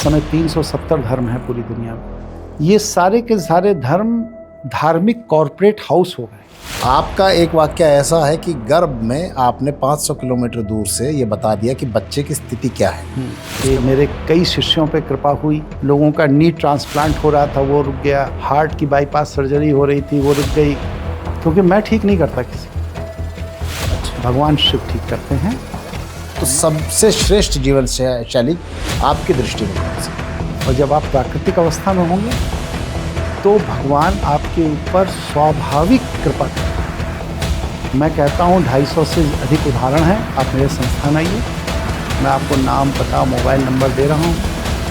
समय 370 धर्म हैं पूरी दुनिया में। ये सारे के सारे धर्म धार्मिक कॉरपोरेट हाउस हो गए। आपका एक वाक्य ऐसा है कि गर्भ में आपने 500 किलोमीटर दूर से ये बता दिया कि बच्चे की स्थिति क्या है। ये मेरे कई शिष्यों पे कृपा हुई। लोगों का नी ट्रांसप्लांट हो रहा था, वो रुक गया। हार्ट की बाईपास सर्जरी हो रही थी, वो रुक गई, क्योंकि मैं ठीक नहीं करता किसी को, भगवान शिव ठीक करते हैं। तो सबसे श्रेष्ठ जीवन शैली आपकी दृष्टि में कौन सी? और जब आप प्राकृतिक अवस्था में होंगे तो भगवान आपके ऊपर स्वाभाविक कृपा करें। मैं कहता हूँ 250 से अधिक उदाहरण हैं। आप मेरे संस्थान आइए, मैं आपको नाम, पता, मोबाइल नंबर दे रहा हूँ।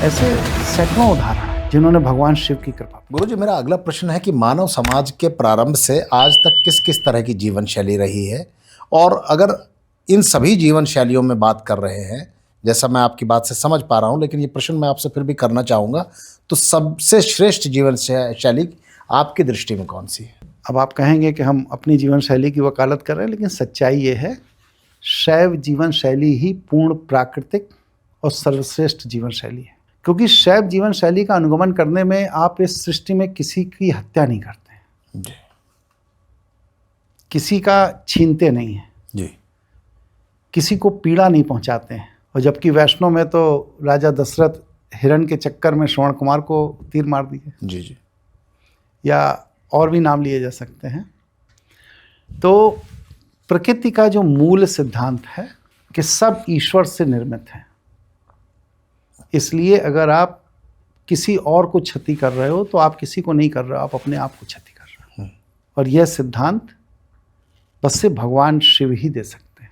ऐसे सैकड़ों उदाहरण हैं जिन्होंने भगवान शिव की कृपा। गुरुजी, मेरा अगला प्रश्न है कि मानव समाज के प्रारंभ से आज तक किस किस तरह की जीवन शैली रही है, और अगर इन सभी जीवन शैलियों में बात कर रहे हैं, जैसा मैं आपकी बात से समझ पा रहा हूं, लेकिन ये प्रश्न मैं आपसे फिर भी करना चाहूँगा, तो सबसे श्रेष्ठ जीवन शैली आपकी दृष्टि में कौन सी है? अब आप कहेंगे कि हम अपनी जीवन शैली की वकालत कर रहे हैं, लेकिन सच्चाई ये है, शैव जीवन शैली ही पूर्ण प्राकृतिक और सर्वश्रेष्ठ जीवन शैली है। क्योंकि शैव जीवन शैली का अनुगमन करने में आप इस सृष्टि में किसी की हत्या नहीं करते हैं जी, किसी का छीनते नहीं हैं जी, किसी को पीड़ा नहीं पहुंचाते हैं। और जबकि वैष्णव में तो राजा दशरथ हिरण के चक्कर में श्रवण कुमार को तीर मार दिए, जी, जी, या और भी नाम लिए जा सकते हैं। तो प्रकृति का जो मूल सिद्धांत है कि सब ईश्वर से निर्मित है, इसलिए अगर आप किसी और को क्षति कर रहे हो तो आप किसी को नहीं कर रहे हो, आप अपने आप को क्षति कर रहे हो। और यह सिद्धांत बस से भगवान शिव ही दे सकते हैं,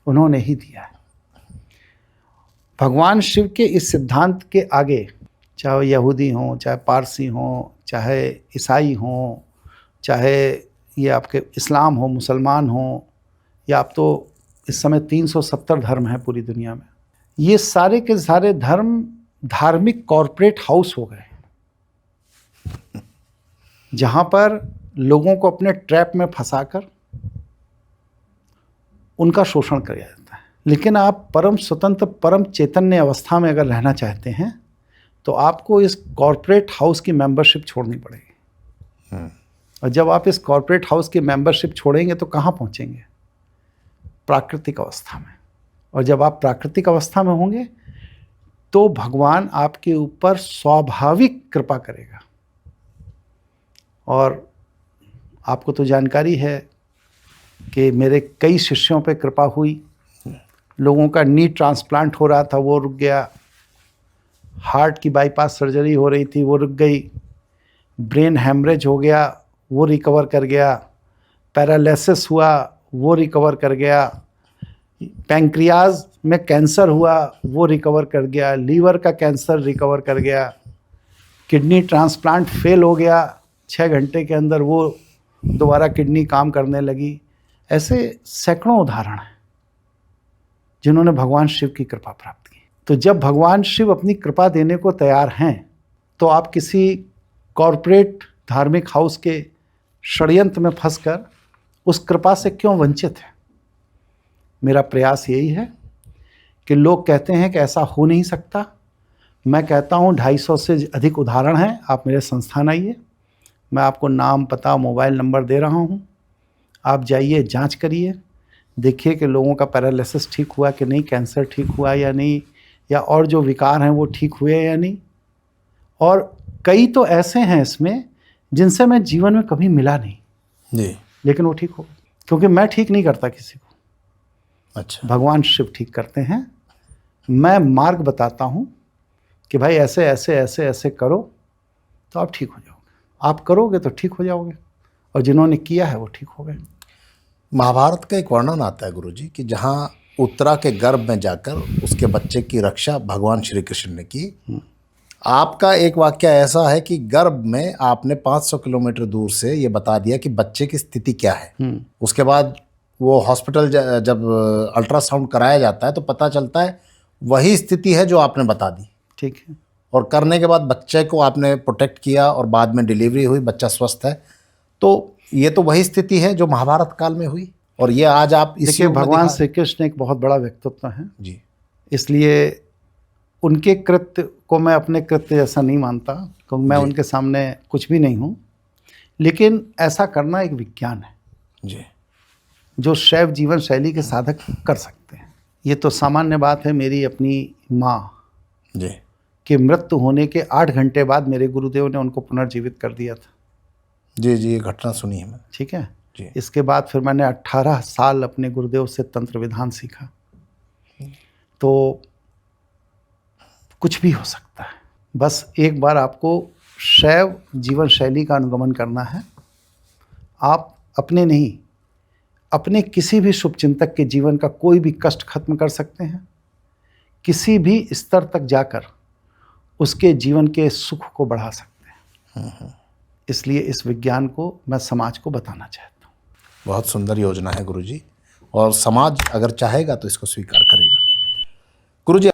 उन्होंने ही दिया है। भगवान शिव के इस सिद्धांत के आगे चाहे यहूदी हों, चाहे पारसी हों, चाहे ईसाई हों, चाहे ये आपके इस्लाम हो, मुसलमान हों, या आप तो इस समय 370 धर्म हैं पूरी दुनिया में, ये सारे के सारे धर्म धार्मिक कॉरपोरेट हाउस हो गए, जहाँ पर लोगों को अपने ट्रैप में फंसाकर उनका शोषण किया जाता है। लेकिन आप परम स्वतंत्र, परम चैतन्य अवस्था में अगर रहना चाहते हैं तो आपको इस कॉरपोरेट हाउस की मेंबरशिप छोड़नी पड़ेगी। और जब आप इस कॉरपोरेट हाउस की मेंबरशिप छोड़ेंगे तो कहाँ पहुँचेंगे? प्राकृतिक अवस्था में। और जब आप प्राकृतिक अवस्था में होंगे तो भगवान आपके ऊपर स्वाभाविक कृपा करेगा। और आपको तो जानकारी है कि मेरे कई शिष्यों पे कृपा हुई। लोगों का नी ट्रांसप्लांट हो रहा था, वो रुक गया। हार्ट की बाईपास सर्जरी हो रही थी, वो रुक गई। ब्रेन हैमरेज हो गया, वो रिकवर कर गया। पैरालिसिस हुआ, वो रिकवर कर गया। पैंक्रियाज में कैंसर हुआ, वो रिकवर कर गया। लीवर का कैंसर रिकवर कर गया। किडनी ट्रांसप्लांट फेल हो गया, 6 घंटे के अंदर वो दोबारा किडनी काम करने लगी। ऐसे सैकड़ों उदाहरण हैं जिन्होंने भगवान शिव की कृपा प्राप्त की। तो जब भगवान शिव अपनी कृपा देने को तैयार हैं तो आप किसी कॉरपोरेट धार्मिक हाउस के षड्यंत्र में फंसकर उस कृपा से क्यों वंचित हैं? मेरा प्रयास यही है कि लोग कहते हैं कि ऐसा हो नहीं सकता। मैं कहता हूँ 250 से अधिक उदाहरण हैं। आप मेरे संस्थान आइए, मैं आपको नाम, पता, मोबाइल नंबर दे रहा हूँ। आप जाइए, जांच करिए, देखिए कि लोगों का पैरालिसिस ठीक हुआ कि नहीं, कैंसर ठीक हुआ या नहीं, या और जो विकार हैं वो ठीक हुए या नहीं। और कई तो ऐसे हैं इसमें जिनसे मैं जीवन में कभी मिला नहीं जी, लेकिन वो ठीक हो, क्योंकि मैं ठीक नहीं करता किसी को, अच्छा, भगवान शिव ठीक करते हैं। मैं मार्ग बताता हूँ कि भाई ऐसे ऐसे ऐसे ऐसे करो तो आप ठीक हो जाओगे। आप करोगे तो ठीक हो जाओगे, और जिन्होंने किया है वो ठीक हो गए। महाभारत का एक वर्णन आता है गुरुजी कि जहाँ उत्तरा के गर्भ में जाकर उसके बच्चे की रक्षा भगवान श्री कृष्ण ने की। आपका एक वाक्य ऐसा है कि गर्भ में आपने 500 किलोमीटर दूर से ये बता दिया कि बच्चे की स्थिति क्या है। उसके बाद वो हॉस्पिटल जब अल्ट्रासाउंड कराया जाता है तो पता चलता है वही स्थिति है जो आपने बता दी। ठीक है। और करने के बाद बच्चे को आपने प्रोटेक्ट किया और बाद में डिलीवरी हुई, बच्चा स्वस्थ है। तो ये तो वही स्थिति है जो महाभारत काल में हुई, और ये आज आप इस देखिए, भगवान श्री कृष्ण एक बहुत बड़ा व्यक्तित्व है जी, इसलिए उनके कृत्य को मैं अपने कृत्य जैसा नहीं मानता, क्योंकि मैं जी। उनके सामने कुछ भी नहीं हूँ, लेकिन ऐसा करना एक विज्ञान है जी। जो शैव जीवन शैली के साधक कर सकते हैं। ये तो सामान्य बात है। मेरी अपनी माँ जी। के मृत्यु होने के 8 घंटे बाद मेरे गुरुदेव ने उनको पुनर्जीवित कर दिया था। जी। जी, ये घटना सुनी है मैंने। ठीक है। जी। इसके बाद फिर मैंने 18 साल अपने गुरुदेव से तंत्र विधान सीखा। तो कुछ भी हो सकता है, बस एक बार आपको शैव जीवन शैली का अनुगमन करना है। आप अपने नहीं, अपने किसी भी शुभचिंतक के जीवन का कोई भी कष्ट खत्म कर सकते हैं, किसी भी स्तर तक जाकर उसके जीवन के सुख को बढ़ा सकते हैं। इसलिए इस विज्ञान को मैं समाज को बताना चाहता हूँ। बहुत सुंदर योजना है गुरुजी, और समाज अगर चाहेगा तो इसको स्वीकार करेगा। गुरुजी,